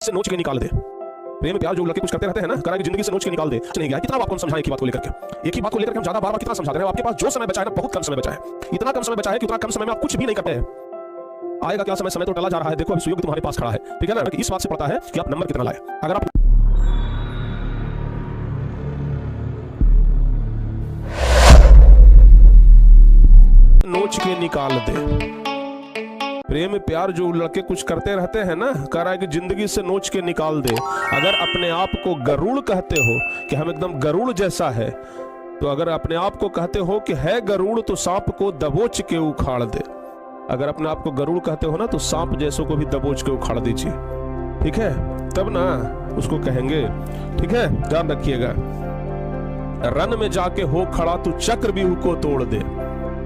से नोच के निकाल दे। प्रेम प्यार जो लड़के कुछ करते रहते हैं ना, करा कि जिंदगी से नोच के निकाल दे। नहीं गया कितना आपको समझाएं एक ही बात को लेकर के, एक ही बात को लेकर के हम ज्यादा बार बार कितना समझाते हैं। आपके पास जो समय बचा है ना, बहुत कम समय बचा है। इतना कम समय बचा है कि उतना कम समय में आप कुछ भी नहीं करते हैं। आएगा क्या समय, समय तो टला जा रहा है। देखो अभी सुयोग तुम्हारे पास खड़ा है, ठीक है ना। इस बात से पता है कि आप नंबर कितना लाए। अगर आप नोच के निकाल दे। प्रेम प्यार जो लड़के कुछ करते रहते हैं ना, कह रहा है कि जिंदगी से नोच के निकाल दे। अगर अपने आप को गरुड़ कहते हो कि हम एकदम गरुड़ जैसा है, तो अगर अपने आप को कहते हो कि है गरुड़ तो सांप को दबोच के उखाड़ दे। अगर अपने आप को गरुड़ कहते हो ना, तो सांप जैसों को भी दबोच के उखाड़ दीजिए, ठीक है, तब ना उसको कहेंगे। ठीक है, ध्यान रखिएगा। रन में जाके हो खड़ा तू चक्रव्यूह को तोड़ दे।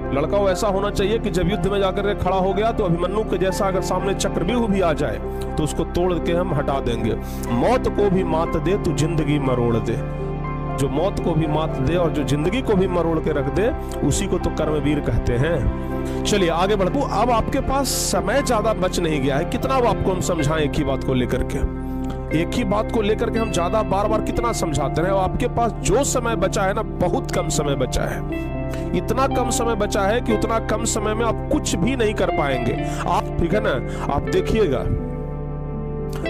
लड़का वो ऐसा होना चाहिए कि जब युद्ध में जाकर खड़ा हो गया तो अभिमन्यु के जैसा अगर सामने चक्रव्यूह भी आ जाए तो उसको तोड़ के हम हटा देंगे। मौत को भी मात दे तू जिंदगी मरोड़ दे। जो मौत को भी मात दे और जो जिंदगी को भी मरोड़ के रख दे, उसी को तो कर्मवीर कहते हैं। चलिए आगे बढ़ते। अब आपके पास समय ज्यादा बच नहीं गया है। कितना आपको हम समझाएं एक ही बात को लेकर के, एक ही बात को लेकर के हम ज्यादा बार बार कितना समझाते हैं। आपके पास जो समय बचा है ना, बहुत कम समय बचा है। इतना कम समय बचा है कि उतना कम समय में आप कुछ भी नहीं कर पाएंगे आप, ठीक है ना। आप देखिएगा,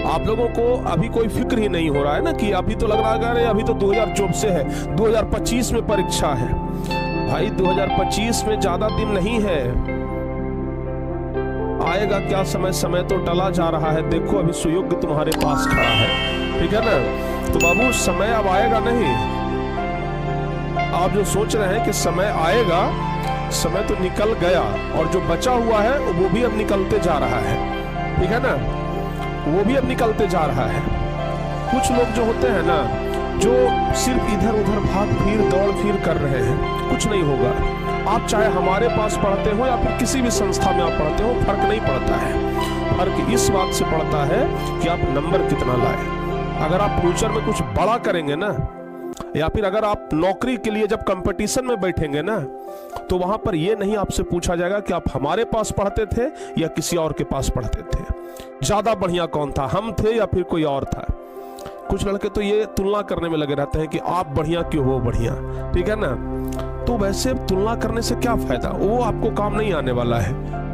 आप लोगों को अभी कोई फिक्र ही नहीं हो रहा है ना कि अभी तो लग रहा है अभी तो 2024 से है, 2025 में परीक्षा है। भाई 2025 में ज्यादा दिन नहीं है। आएगा क्या समय, समय तो टला जा रहा है। देखो अभी सुयोग तुम्हारे पास खड़ा है, ठीक है ना। तो बाबू समय अब आएगा नहीं। आप जो सोच रहे हैं कि समय आएगा, समय तो निकल गया और जो बचा हुआ है वो भी अब निकलते जा रहा है, ठीक है ना। वो भी अब निकलते जा रहा है। कुछ लोग जो होते हैं ना, जो सिर्फ इधर उधर भाग फिर दौड़ फिर कर रहे हैं, कुछ नहीं होगा। आप चाहे हमारे पास पढ़ते हो या फिर किसी भी संस्था में आप पढ़ते हो, फर्क नहीं पड़ता है। फर्क इस बात से पड़ता है कि आप नंबर कितना लाए। अगर आप फ्यूचर में कुछ बड़ा करेंगे ना, या फिर अगर आप नौकरी के लिए जब कंपटीशन में बैठेंगे ना, तो वहां पर यह नहीं आपसे पूछा जाएगा कि आप हमारे पास पढ़ते थे या किसी और के पास पढ़ते थे, ज्यादा बढ़िया कौन था, हम थे या फिर कोई और था। कुछ लड़के तो ये तुलना करने में लगे रहते हैं कि आप बढ़िया क्यों हो बढ़िया, ठीक है ना। तो वैसे तुलना करने से क्या फायदा, वो आपको काम नहीं आने वाला है।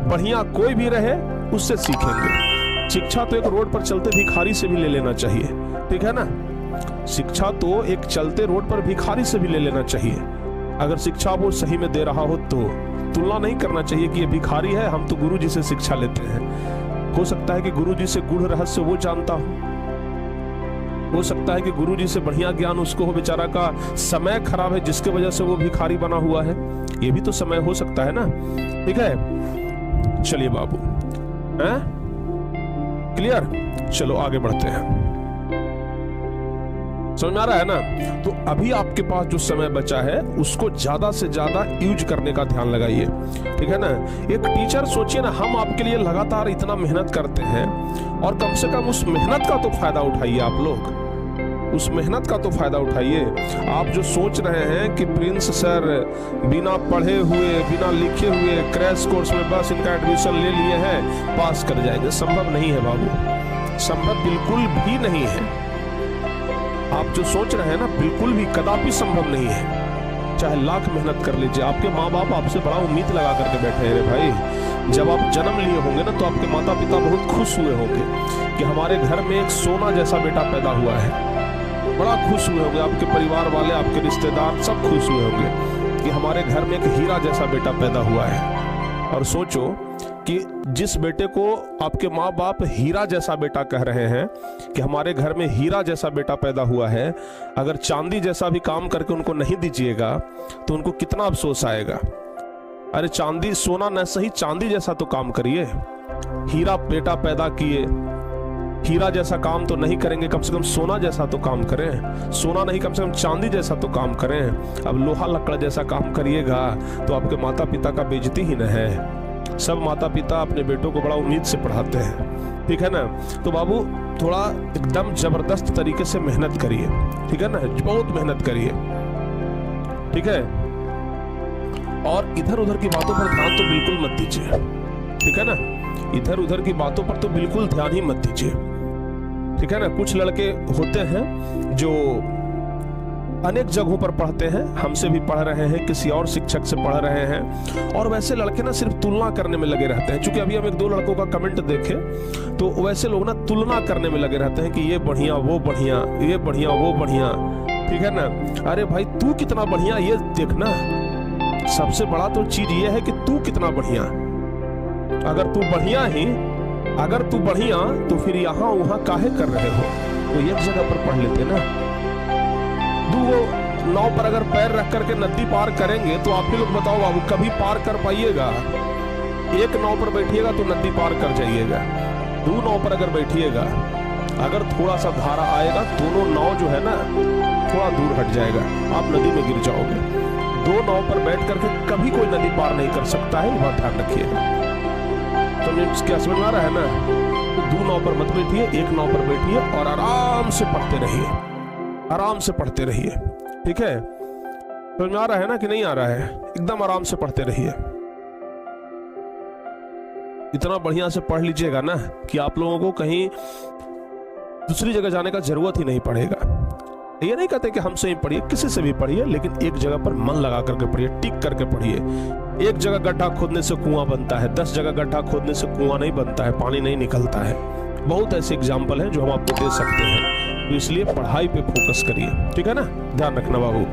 बढ़िया कोई भी रहे उससे सीखेंगे। शिक्षा तो एक रोड पर चलते भिखारी से भी ले लेना चाहिए, ठीक है ना। शिक्षा तो एक चलते रोड पर भिखारी से भी ले लेना चाहिए। अगर शिक्षा वो सही में दे रहा हो तो तुलना नहीं करना चाहिए कि ये भिखारी है, हम तो गुरु जी से शिक्षा लेते हैं। हो सकता है कि गुरु जी से गूढ़ रहस्य वो जानता हो सकता है कि गुरु जी से बढ़िया ज्ञान उसको हो। बेचारा का समय खराब है जिसके वजह से वो भिखारी बना हुआ है, ये भी तो समय हो सकता है ना, ठीक है। चलिए बाबू, क्लियर। चलो आगे बढ़ते हैं, समझ में आ रहा है ना। तो अभी आपके पास जो समय बचा है उसको ज्यादा से ज्यादा यूज करने का ध्यान लगाइए, ठीक है ना। एक टीचर सोचिए ना, हम आपके लिए लगातार इतना मेहनत करते हैं और कम से कम उस मेहनत का तो फायदा उठाइए। आप लोग उस मेहनत का तो फायदा उठाइए। आप जो सोच रहे हैं कि प्रिंस सर बिना पढ़े हुए बिना लिखे हुए क्रैश कोर्स में बस इनका एडमिशन ले लिए हैं, पास कर जाएंगे, संभव नहीं है बाबू, संभव बिल्कुल भी नहीं है। आप जो सोच रहे हैं ना, बिल्कुल भी कदापि संभव नहीं है। चाहे लाख मेहनत कर लीजिए। आपके माँ बाप आपसे बड़ा उम्मीद लगा करके बैठे हैं। रे भाई, जब आप जन्म लिए होंगे ना, तो आपके माता पिता बहुत खुश हुए होंगे कि हमारे घर में एक सोना जैसा बेटा पैदा हुआ है। बड़ा खुश हुए होंगे आपके परिवार वाले, आपके रिश्तेदार सब खुश हुए होंगे कि हमारे घर में एक हीरा जैसा बेटा पैदा हुआ है। और सोचो कि जिस बेटे को आपके माँ बाप हीरा जैसा बेटा कह रहे हैं कि हमारे घर में हीरा जैसा बेटा पैदा हुआ है, अगर चांदी जैसा भी काम करके उनको नहीं दीजिएगा तो उनको कितना अफसोस आएगा। अरे चांदी सोना न सही, चांदी जैसा तो काम करिए। हीरा बेटा पैदा किए, हीरा जैसा काम तो नहीं करेंगे, कम से कम सोना जैसा तो काम करें। सोना नहीं, कम से कम चांदी जैसा तो काम करें। अब लोहा लकड़ जैसा काम करिएगा तो आपके माता पिता का बेइज्जती ही न है। सब माता पिता अपने बेटों को बड़ा उम्मीद से पढ़ाते हैं, ठीक है ना। तो बाबू थोड़ा एकदम जबरदस्त तरीके से मेहनत करिए, ठीक है ना, बहुत मेहनत करिए, ठीक है। और इधर उधर की बातों पर ध्यान तो बिल्कुल मत दीजिए, ठीक है ना। इधर उधर की बातों पर तो बिल्कुल ध्यान ही मत दीजिए। ठीक है ना। कुछ लड़के होते हैं जो अनेक जगहों पर पढ़ते हैं, हमसे भी पढ़ रहे हैं, किसी और शिक्षक से पढ़ रहे हैं, और वैसे लड़के ना सिर्फ तुलना करने में लगे रहते हैं। चूंकि अभी हम एक दो लड़कों का कमेंट देखे तो वैसे लोग ना तुलना करने में लगे रहते हैं कि ये बढ़िया, वो बढ़िया, ये बढ़िया, वो बढ़िया, ठीक है ना। अरे भाई तू कितना बढ़िया ये देखना, सबसे बड़ा तो चीज ये है कि तू कितना बढ़िया। अगर तू बढ़िया तो फिर यहाँ वहां काहे कर रहे हो, तो एक जगह पर पढ़ लेते ना। वो नाव पर अगर पैर रख करके नदी पार करेंगे तो आप ही लोग बताओ बाबू, कभी पार कर पाइएगा? एक नाव पर बैठिएगा तो नदी पार कर जाइएगा, दो नाव पर अगर बैठिएगा, अगर थोड़ा सा धारा आएगा दोनों नाव जो है ना थोड़ा दूर हट जाएगा, आप नदी में गिर जाओगे। दो नाव पर बैठ करके कभी कोई नदी पार नहीं कर सकता है, बहुत ध्यान रखिएगा। तो क्या समझ में आ रहा है ना? दो नाव पर मत बैठिए, एक नाव पर बैठिए और आराम से पढ़ते रहिए, आराम से पढ़ते रहिए, ठीक है। समझ में आ रहा है ना कि नहीं आ रहा है? एकदम आराम से पढ़ते रहिए, इतना बढ़िया से पढ़ लीजिएगा ना कि आप लोगों को कहीं दूसरी जगह जाने का जरूरत ही नहीं पड़ेगा। ये नहीं कहते कि हमसे ही पढ़िए, किसी से भी पढ़िए, लेकिन एक जगह पर मन लगा करके पढ़िए, टिक करके पढ़िए। एक जगह गड्ढा खोदने से कुआं बनता है, 10 जगह गड्ढा खोदने से कुआं नहीं बनता है, पानी नहीं निकलता है। बहुत ऐसे एग्जाम्पल हैं जो हम आपको दे सकते हैं। तो इसलिए पढ़ाई पे फोकस करिए, ठीक है ना। ध्यान रखना बाबू।